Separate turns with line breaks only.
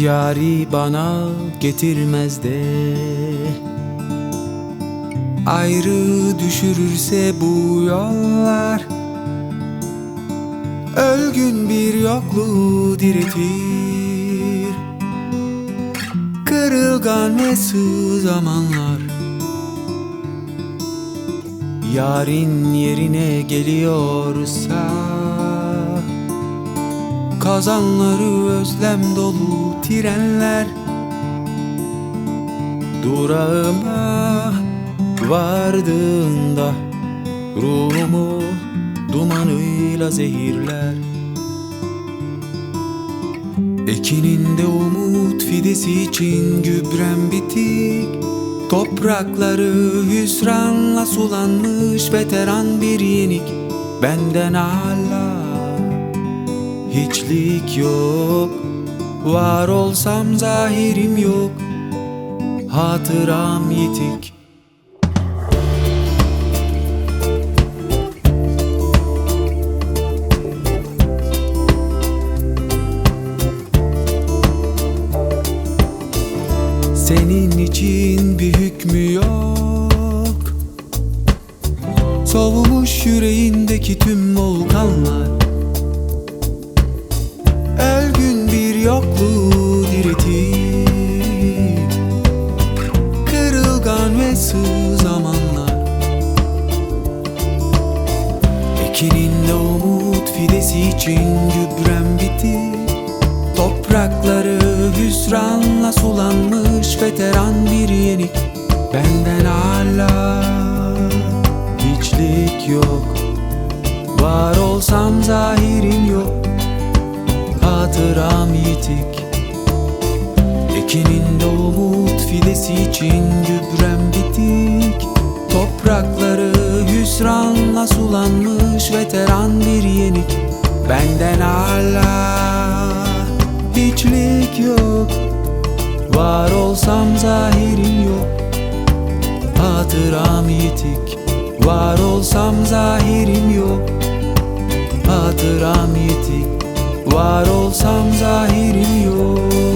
Yari bana getirmez de ayrı düşürürse bu yollar, ölgün bir yokluğu diretir. Kırılgan ve sığ zamanlar yarın yerine geliyorsa, kazanları özlem dolu trenler durağıma vardığında ruhumu dumanıyla zehirler. Ekininde umut fidesi için gübrem bitik, toprakları hüsranla sulanmış veteran bir yenik. Benden hala hiçlik yok, var olsam zahirim yok, hatıram yitik. Senin için bir hükmü yok, soğumuş yüreğindeki tüm volkanlar, ölgün bir yokluğu diretir. Kırılgan ve sığ zamanlar, ekininde umut fidesi için gübrem bitti. Toprakları hüsranla sulanmış veteran bir yenik. Benden hala hiçlik yok, var olsam zahirim yok, hatıram yitik. Ekininde umut fidesi için gübrem bitik. Toprakları hüsranla sulanmış veteran bir yenik. Benden hala hiçlik yok, var olsam zahirim yok, hatıram yitik. Var olsam zahirim yok, hatıram yitik. Var olsam zahirim yok.